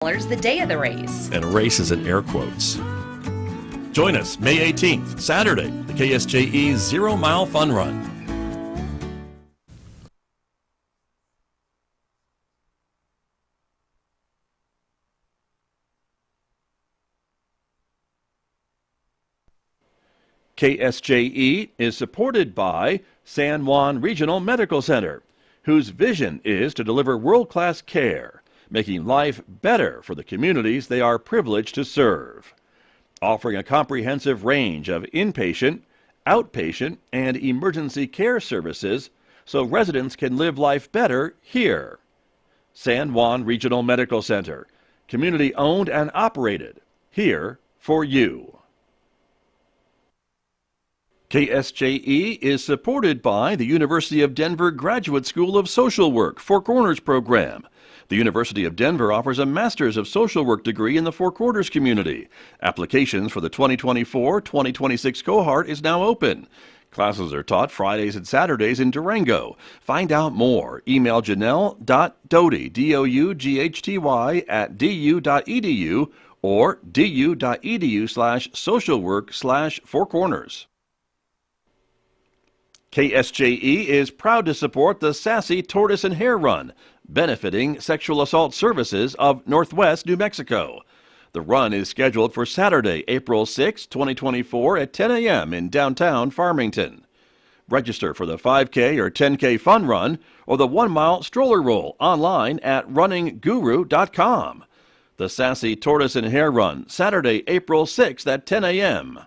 the day of the race. And race is in air quotes. Join us May 18th, Saturday, the KSJE 0 Mile Fun Run. KSJE is supported by San Juan Regional Medical Center, whose vision is to deliver world-class care, making life better for the communities they are privileged to serve. Offering a comprehensive range of inpatient, outpatient, and emergency care services so residents can live life better here. San Juan Regional Medical Center, community-owned and operated, here for you. KSJE is supported by the University of Denver Graduate School of Social Work Four Corners program. The University of Denver offers a Master's of Social Work degree in the Four Corners community. Applications for the 2024-2026 cohort is now open. Classes are taught Fridays and Saturdays in Durango. Find out more. Email janelle.doughy, D-O-U-G-H-T-Y, @du.edu or du.edu/socialwork/fourcorners. KSJE is proud to support the Sassy Tortoise and Hare Run, benefiting sexual assault services of Northwest New Mexico. The run is scheduled for Saturday, April 6, 2024 at 10 a.m. in downtown Farmington. Register for the 5K or 10K fun run or the 1-mile stroller roll online at runningguru.com. The Sassy Tortoise and Hare Run, Saturday, April 6th at 10 a.m.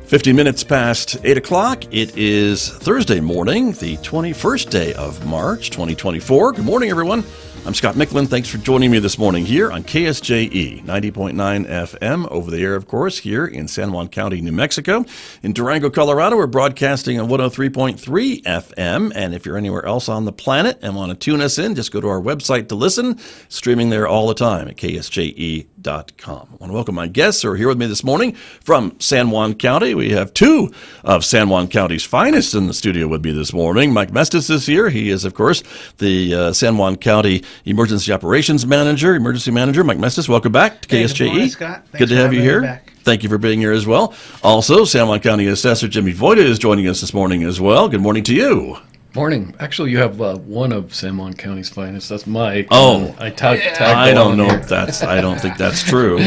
Fifty minutes past 8 o'clock. It is Thursday morning, the 21st day of March, 2024. Good morning, everyone. I'm Scott Michlin. Thanks for joining me this morning here on KSJE 90.9 FM, over the air, of course, here in San Juan County, New Mexico. In Durango, Colorado, we're broadcasting on 103.3 FM. And if you're anywhere else on the planet and want to tune us in, just go to our website to listen. Streaming there all the time at KSJE.com. I want to welcome my guests who are here with me this morning from San Juan County. We have two of San Juan County's finest in the studio with me this morning. Mike Mestas is here. He is, of course, the San Juan County Emergency Operations Manager, Emergency Manager. Mike Mestas, welcome back to KSJE. Good morning, Scott. Thanks Good to have you here. Back. Thank you for being here as well. Also, San Juan County Assessor Jimmy Voita is joining us this morning as well. Good morning to you. Morning. Actually, you have one of San Juan County's finest. That's Mike. Oh, I tagged I don't know here. if that's. I don't think that's true.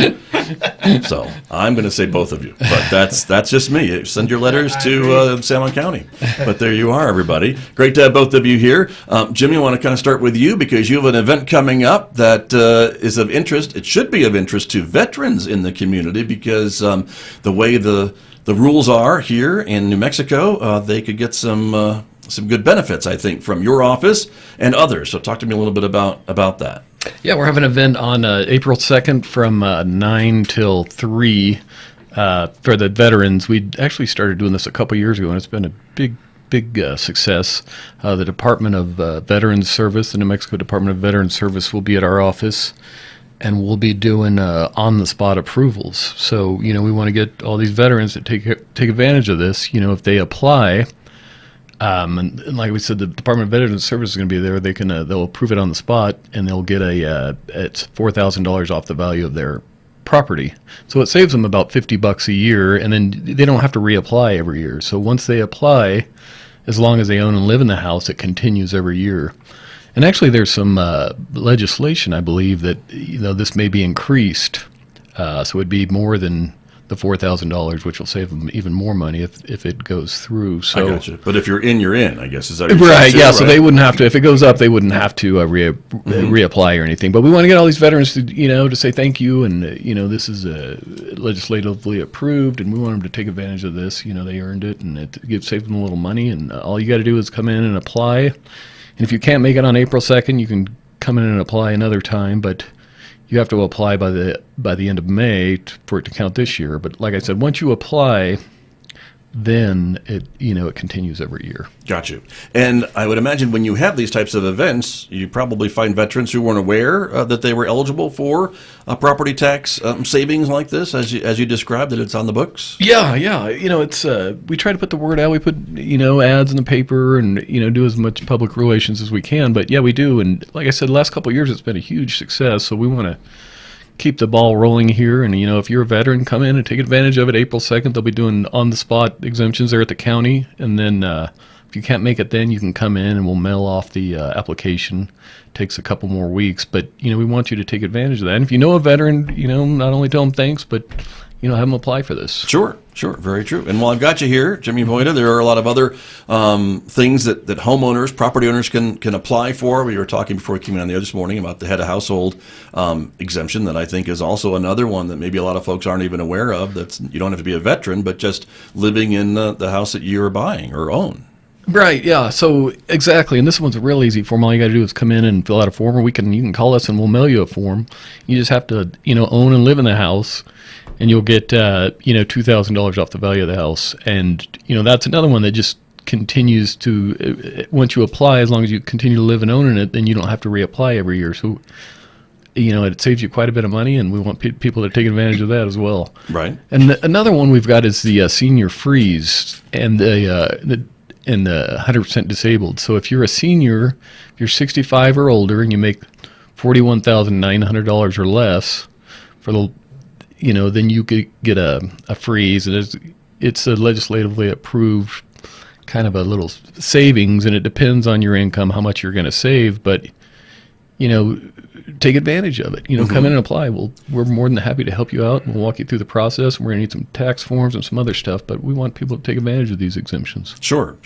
So I'm going to say both of you, but that's just me. Send your letters to San Juan County. But there you are, everybody. Great to have both of you here. Jimmy, I want to kind of start with you because you have an event coming up that is of interest. It should be of interest to veterans in the community because the way the rules are here in New Mexico, they could get some good benefits, I think, from your office and others. So talk to me a little bit about that. Yeah, we're having an event on April 2nd from 9 till 3 for the veterans. We actually started doing this a couple years ago, and it's been a big success. The Department of Veterans Service, the New Mexico Department of Veterans Service, will be at our office, and we'll be doing on-the-spot approvals. So, we want to get all these veterans to take advantage of this. If they apply, and like we said, the Department of Veterans Service is going to be there. They'll approve it on the spot, and they'll get it's $4,000 off the value of their property. So it saves them about $50 a year, and then they don't have to reapply every year. So once they apply, as long as they own and live in the house, it continues every year. And actually, there's some legislation, I believe, that this may be increased. So it'd be more than the $4,000, which will save them even more money if it goes through. So, I gotcha. But if you're in, you're in, I guess. Is that right? Yeah. Right? So they wouldn't have to. If it goes up, they wouldn't have to reapply or anything. But we want to get all these veterans to to say thank you, and this is legislatively approved, and we want them to take advantage of this. They earned it, and it saves them a little money. And all you got to do is come in and apply. And if you can't make it on April 2nd, you can come in and apply another time, but you have to apply by the end of May for it to count this year. But like I said, once you apply, then it continues every year. Got you. And I would imagine when you have these types of events, you probably find veterans who weren't aware that they were eligible for property tax savings like this, as you described, that it's on the books. Yeah. It's we try to put the word out. We put ads in the paper and do as much public relations as we can. But yeah, we do. And like I said, the last couple of years it's been a huge success. So we want to keep the ball rolling here. And, if you're a veteran, come in and take advantage of it. April 2nd, they'll be doing on-the-spot exemptions there at the county. And then if you can't make it then, you can come in and we'll mail off the application. Takes a couple more weeks. But, we want you to take advantage of that. And if you know a veteran, not only tell them thanks, but, have them apply for this. Sure. Very true. And while I've got you here, Jimmy Voita, there are a lot of other things that homeowners, property owners can apply for. We were talking before we came in on the air this morning about the head of household exemption that I think is also another one that maybe a lot of folks aren't even aware of. You don't have to be a veteran, but just living in the house that you're buying or own. Right, yeah. So exactly, and this one's a real easy form. All you got to do is come in and fill out a form, or you can call us and we'll mail you a form. You just have to own and live in the house, and you'll get $2,000 off the value of the house. And that's another one that just continues to once you apply, as long as you continue to live and own in it, then you don't have to reapply every year. So it saves you quite a bit of money, and we want people to take advantage of that as well. Right. And another one we've got is the senior freeze and the 100% disabled. So if you're a senior, if you're 65 or older and you make $41,900 or less then you could get a freeze. And it's a legislatively approved kind of a little savings, and it depends on your income how much you're going to save. But take advantage of it. Come in and apply. We're more than happy to help you out, and we'll walk you through the process. And we're going to need some tax forms and some other stuff, but we want people to take advantage of these exemptions. Sure.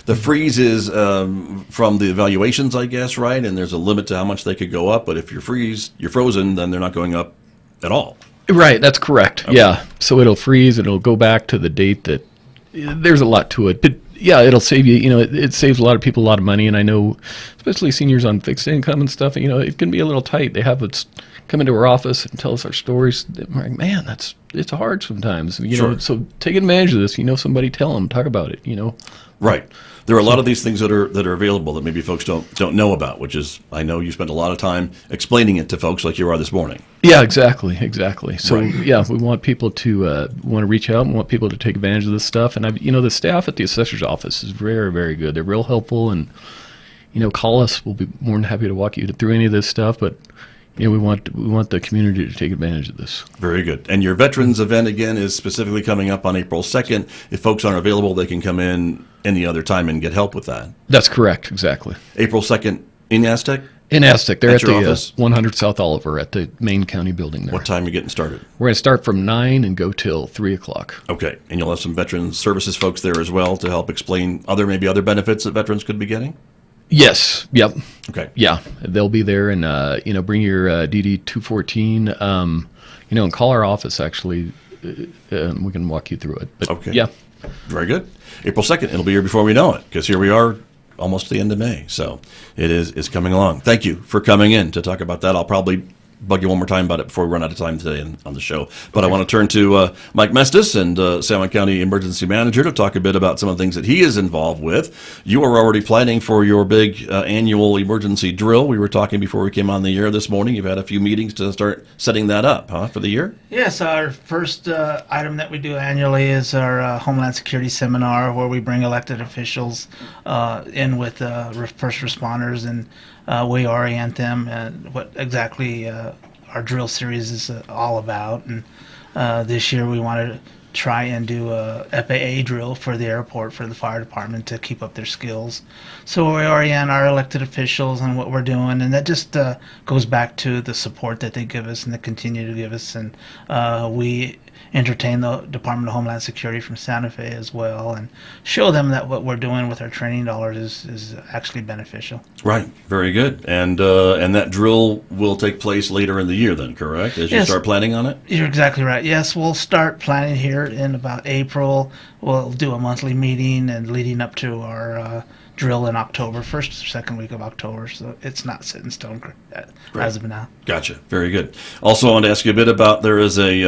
The freeze is from the evaluations, I guess, right? And there's a limit to how much they could go up, but if you're frozen, then they're not going up at all. Right, that's correct. Okay. Yeah, so it'll freeze, and it'll go back to the date that there's a lot to it. But yeah, it'll save you, it saves a lot of people a lot of money. And I know, especially seniors on fixed income and stuff, it can be a little tight. They have us come into our office and tell us our stories. We're like, man, it's hard sometimes. Sure. So take advantage of this. Somebody tell them, talk about it, Right. There are a lot of these things that are available that maybe folks don't know about, which is, I know you spent a lot of time explaining it to folks like you are this morning. Yeah, exactly. So, right. Yeah, we want people to want to reach out and want people to take advantage of this stuff. And, the staff at the assessor's office is very, very good. They're real helpful, and, call us. We'll be more than happy to walk you through any of this stuff. But, we want the community to take advantage of this. Very good. And your veterans event, again, is specifically coming up on April 2nd. If folks aren't available, they can come in any other time and get help with that. That's correct, exactly. April 2nd in Aztec? In Aztec. They're at the office? 100 South Oliver at the main county building there. What time are you getting started? We're going to start from 9 and go till 3 o'clock. Okay. And you'll have some veterans services folks there as well to help explain other benefits that veterans could be getting? Yes. Yep. Okay. Yeah, they'll be there, and bring your DD 214. And call our office. Actually, we can walk you through it. But, okay. Yeah. Very good. April 2nd. It'll be here before we know it, because here we are, almost the end of May. So it's coming along. Thank you for coming in to talk about that. I'll probably bug you one more time about it before we run out of time today on the show. But I want to turn to Mike Mestas, and San Juan County Emergency Manager, to talk a bit about some of the things that he is involved with. You are already planning for your big annual emergency drill. We were talking before we came on the air this morning. You've had a few meetings to start setting that up, for the year? Yes, our first item that we do annually is our Homeland Security Seminar, where we bring elected officials in with first responders, and we orient them what exactly our drill series is all about. And this year we wanted to try and do a FAA drill for the airport, for the fire department, to keep up their skills. So we orient our elected officials on what we're doing, and that just goes back to the support that they give us and they continue to give us. And we entertain the Department of Homeland Security from Santa Fe as well, and show them that what we're doing with our training dollars is actually beneficial. Right. Very good. And that drill will take place later in the year then, correct? As you start planning on it? You're exactly right. Yes, we'll start planning here in about April. We'll do a monthly meeting, and leading up to our drill in October, first or second week of October. So it's not set in stone as of now. Gotcha. Very good. Also, I wanted to ask you a bit about there is a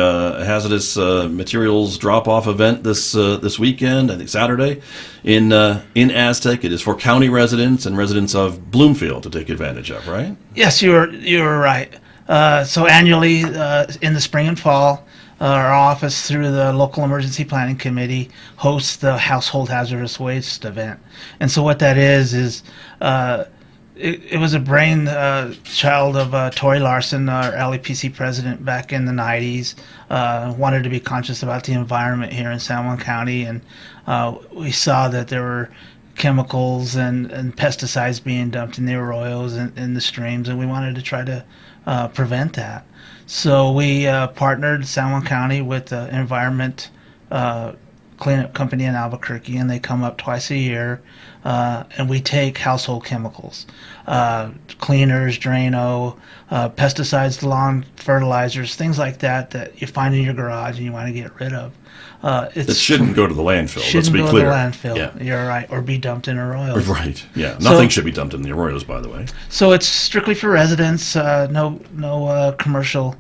hazardous materials drop-off event this weekend, I think Saturday, in Aztec. It is for county residents and residents of Bloomfield to take advantage of, right? Yes, you're right. So annually, in the spring and fall, our office, through the local emergency planning committee, hosts the household hazardous waste event. And so what that is it was a brain child of Tori Larson, our LEPC president back in the 90s. Wanted to be conscious about the environment here in San Juan County, and we saw that there were chemicals and pesticides being dumped in the arroyos and in the streams, and we wanted to try to prevent that. So we partnered San Juan County with the Environment Cleanup Company in Albuquerque, and they come up twice a year, and we take household chemicals, cleaners, Drano, pesticides, lawn fertilizers, things like that you find in your garage and you want to get rid of. It shouldn't go to the landfill. Shouldn't Let's be go clear. to the landfill. Yeah. You're right, or be dumped in arroyos. Right. Yeah. Nothing should be dumped in the arroyos, by the way. So it's strictly for residents. No commercial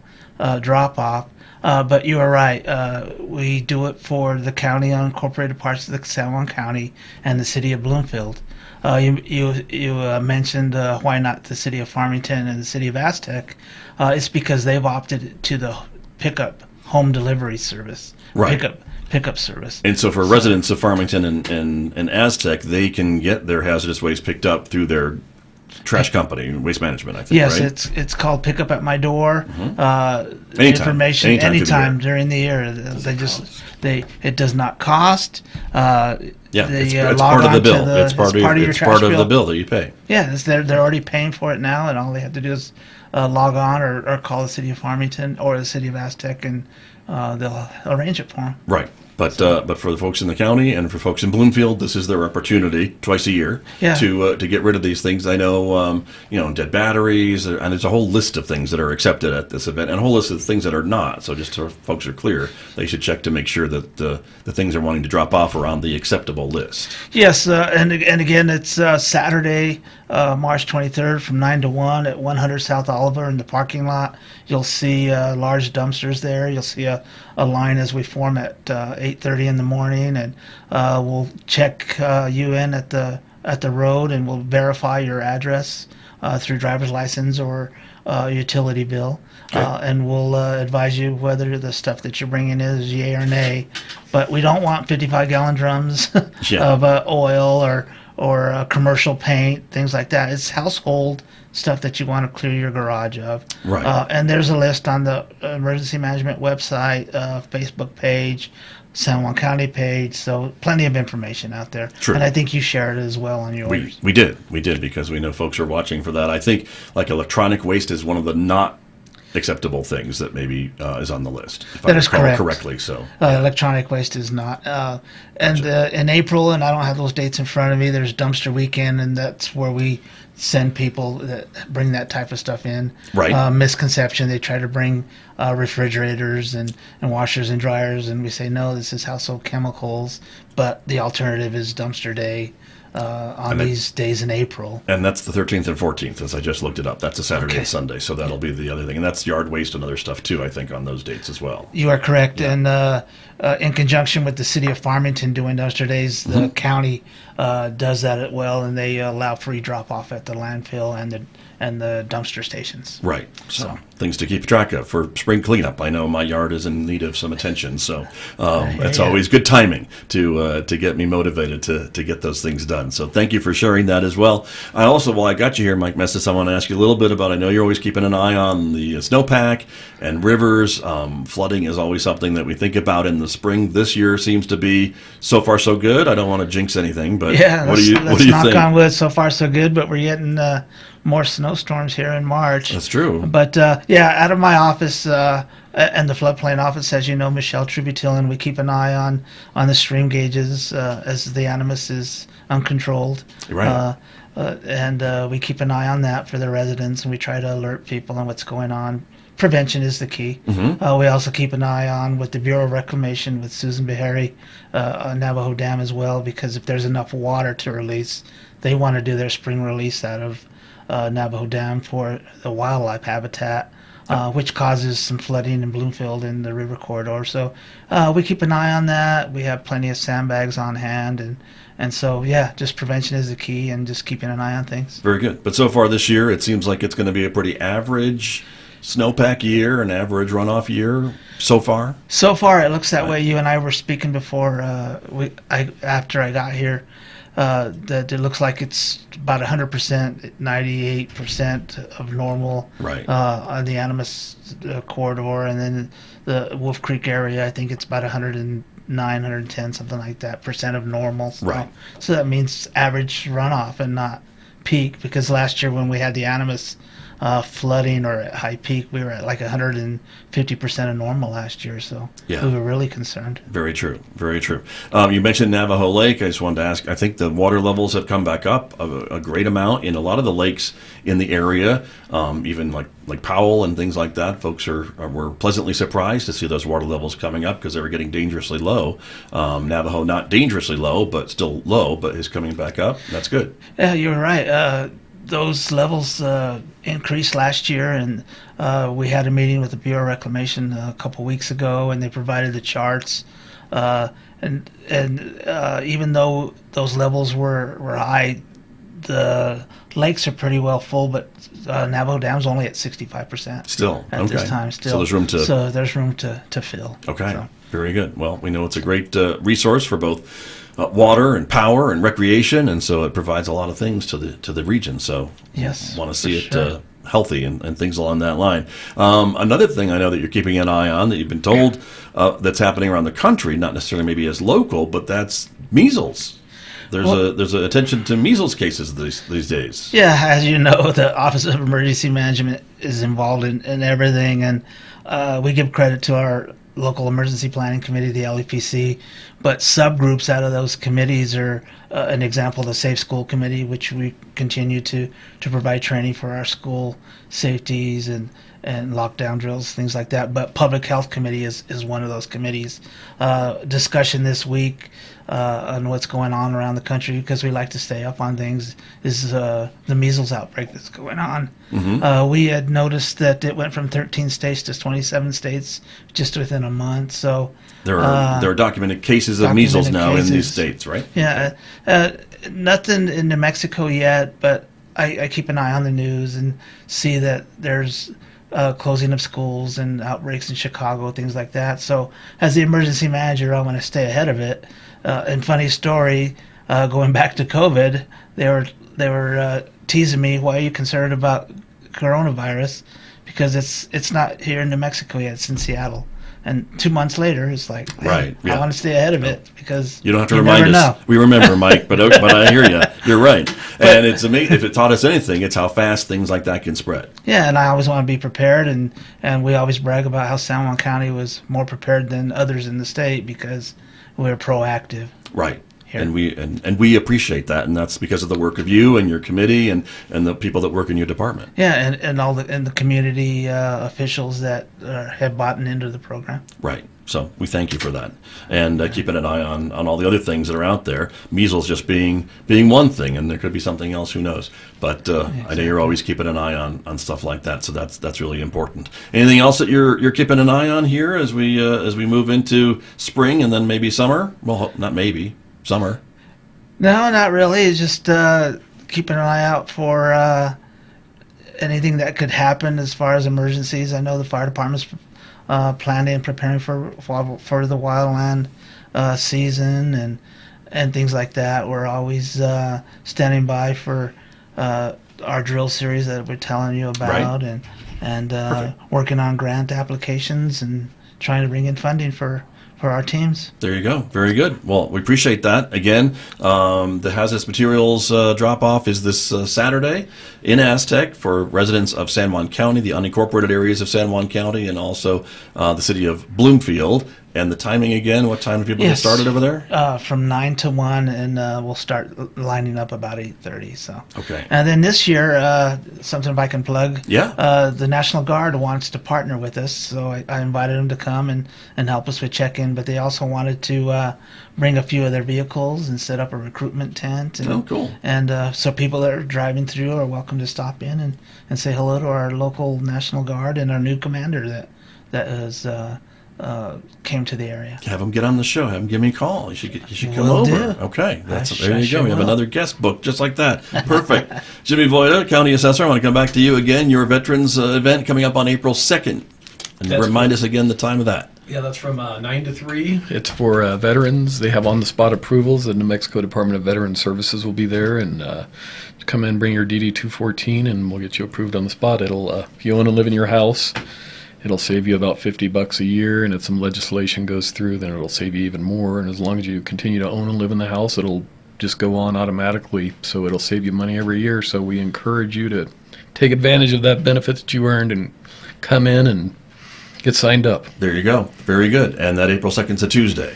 drop-off. But you are right. We do it for the county unincorporated parts of the San Juan County and the city of Bloomfield. You mentioned why not the city of Farmington and the city of Aztec. It's because they've opted to the pickup home delivery service. Right. Pickup service. And so for residents of Farmington and Aztec, they can get their hazardous waste picked up through their trash company, Waste Management, I think, yes, right? it's called Pick Up at My Door. Anytime. Information Anytime during the year. It does not cost. Yeah, it's log part of on the to bill. the- It's part of your it's trash part of bill. the bill that you pay. Yeah, they're already paying for it now, and all they have to do is log on or call the city of Farmington or the city of Aztec, and they'll arrange it for them. Right. But for the folks in the county and for folks in Bloomfield, this is their opportunity twice a year to get rid of these things. I know, dead batteries, and there's a whole list of things that are accepted at this event, and a whole list of things that are not. So just so folks are clear, they should check to make sure that the things they're wanting to drop off are on the acceptable list. Yes, and again, it's Saturday, March 23rd from 9 to 1 at 100 South Oliver in the parking lot. You'll see large dumpsters there. You'll see a line as we form at 8:30 in the morning, and we'll check you in at the road, and we'll verify your address through driver's license or utility bill. And we'll advise you whether the stuff that you're bringing is yay or nay. But we don't want 55-gallon drums of oil or commercial paint, things like that. It's household stuff that you want to clear your garage of. Right. And there's a list on the emergency management website, Facebook page, San Juan County page, so plenty of information out there. True. And I think you shared it as well on yours. We did because we know folks are watching for that. I think like electronic waste is one of the not acceptable things that maybe is on the list. If That I is recall correct. correctly. So Electronic waste is not. In April, and I don't have those dates in front of me, there's dumpster weekend, and that's where we send people that bring that type of stuff in. Right. Misconception, they try to bring refrigerators and washers and dryers, and we say, no, this is household chemicals, but the alternative is dumpster day on these days in April. And that's the 13th and 14th, as I just looked it up. That's a Saturday Okay. and Sunday, so that'll be the other thing. And that's yard waste and other stuff, too, I think, on those dates as well. You are correct. And in conjunction with the city of Farmington doing dumpster days, the county does that as well, and they allow free drop-off at the landfill and the dumpster stations. Right. So things to keep track of for spring cleanup. I know my yard is in need of some attention, so it's always good timing to get me motivated to get those things done. So thank you for sharing that as well. I also, while I got you here, Mike Mestas, I want to ask you a little bit about, I know you're always keeping an eye on the snowpack and rivers. Flooding is always something that we think about in the spring. This year seems to be so far so good. I don't want to jinx anything, but what do you knock think? on wood. So far so good, but we're getting more snowstorms here in March. That's true. But out of my office, and the floodplain office, as you know, Michelle Trubitilin, we keep an eye on the stream gauges as the Animas is uncontrolled. Right. And we keep an eye on that for the residents, and we try to alert people on what's going on. Prevention is the key. We also keep an eye on with the Bureau of Reclamation with Susan Beharry on Navajo Dam as well, because if there's enough water to release, they want to do their spring release out of Navajo Dam for the wildlife habitat, which causes some flooding in Bloomfield in the river corridor. So we keep an eye on that. We have plenty of sandbags on hand, and so, yeah, just prevention is the key, and just keeping an eye on things. Very good. But so far this year, it seems like it's going to be a pretty average snowpack year, an average runoff year so far. So far, it looks that way. You and I were speaking before after I got here. That it looks like it's about 100%, 98% of normal Right. On the Animas corridor, and then the Wolf Creek area, I think it's about 109, 110, something like that, percent of normal. So, Right. So that means average runoff and not peak, because last year when we had the Animas flooding or at high peak, we were at like 150% of normal last year, so Yeah. we were really concerned. Very true. Very true. You mentioned Navajo Lake. I just wanted to ask, I think the water levels have come back up a great amount in a lot of the lakes in the area, even like Powell and things like that. Folks were pleasantly surprised to see those water levels coming up because they were getting dangerously low. Navajo, not dangerously low, but still low, but is coming back up. That's good. Yeah, you're right. Those levels increased last year, and we had a meeting with the Bureau of Reclamation a couple weeks ago, and they provided the charts. And even though those levels were high, the lakes are pretty well full, but Navajo Dam's only at 65% Still. at Okay. this time. Still, So there's room to... So there's room to fill. Okay, So. very good. Well, we know it's a great resource for both water and power and recreation, and so it provides a lot of things to the region. So, Yes, want to see for it sure. healthy and things along that line. Another thing I know that you're keeping an eye on that you've been told that's happening around the country, not necessarily maybe as local, but that's measles. There's a attention to measles cases these days. Yeah, as you know, the Office of Emergency Management is involved in everything, and we give credit to our local emergency planning committee, the LEPC, but subgroups out of those committees are an example, the Safe School Committee, which we continue to provide training for our school safeties and lockdown drills, things like that. But Public Health Committee is one of those committees. Discussion this week on what's going on around the country, because we like to stay up on things, is the measles outbreak that's going on. We had noticed that it went from 13 states to 27 states just within a month. So There are documented cases of measles now in these states, right? Yeah, nothing in New Mexico yet, but I keep an eye on the news and see that there's closing of schools and outbreaks in Chicago, things like that. So as the emergency manager, I want to stay ahead of it. And funny story, going back to COVID, they were teasing me, why are you concerned about coronavirus? Because it's not here in New Mexico yet, it's in Seattle. And 2 months later, it's like, hey, Right, yeah. I want to stay ahead of it, because You don't have to you remind never us. know. We remember, Mike, but I hear you. You're right. And it's amazing. If it taught us anything, it's how fast things like that can spread. Yeah, and I always want to be prepared, and we always brag about how San Juan County was more prepared than others in the state because we're proactive. Right. Here. And we appreciate that, and that's because of the work of you and your committee and the people that work in your department. Yeah, and all the community officials that have bought into the program. Right. So we thank you for that, and keeping an eye on all the other things that are out there. Measles just being one thing, and there could be something else. Who knows? But I know you're always keeping an eye on stuff like that. So that's really important. Anything else that you're keeping an eye on here as we move into spring and then maybe summer? Well, not maybe summer. No, not really. It's just keeping an eye out for anything that could happen as far as emergencies. I know the fire department's planning and preparing for the wildland season and things like that. We're always standing by for our drill series that we're telling you about, Right. and working on grant applications and trying to bring in funding for our teams. There you go. Very good. Well, we appreciate that. Again, the hazardous materials drop-off is this Saturday in Aztec for residents of San Juan County, the unincorporated areas of San Juan County, and also the city of Bloomfield. And the timing again, what time do people get started over there? From 9 to 1, and we'll start lining up about 8:30. So. Okay. And then this year, something if I can plug. Yeah. The National Guard wants to partner with us, so I invited them to come and help us with check-in. But they also wanted to bring a few of their vehicles and set up a recruitment tent. And, Oh, cool. And so people that are driving through are welcome to stop in and say hello to our local National Guard and our new commander that is. Came to the area. Have them get on the show. Have them give me a call. You should come Will over. do. Okay, there I you sure go. We have will. another guest booked just like that. Perfect. Jimmy Voita, County Assessor. I want to come back to you again. Your Veterans event coming up on April 2nd. And That's remind cool. us again the time of that. Yeah, that's from 9 to 3. It's for veterans. They have on-the-spot approvals. The New Mexico Department of Veterans Services will be there, and come in, bring your DD-214, and we'll get you approved on the spot. It'll, if you own and live in your house, it'll save you about $50 a year, and if some legislation goes through, then it'll save you even more. And as long as you continue to own and live in the house, it'll just go on automatically, so it'll save you money every year. So we encourage you to take advantage of that benefit that you earned and come in and get signed up. There you go. Very good. And that April 2nd is a Tuesday.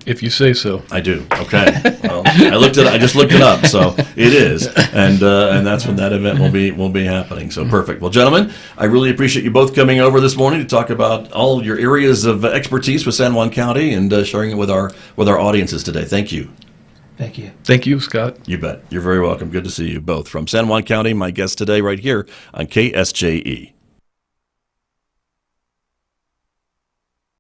If you say so. I do. Okay. Well, I just looked it up, so it is, and that's when that event will be happening. So perfect. Well, gentlemen, I really appreciate you both coming over this morning to talk about all your areas of expertise with San Juan County and sharing it with our audiences today. Thank you. Thank you. Thank you, Scott. You bet. You're very welcome. Good to see you both from San Juan County. My guest today, right here on KSJE.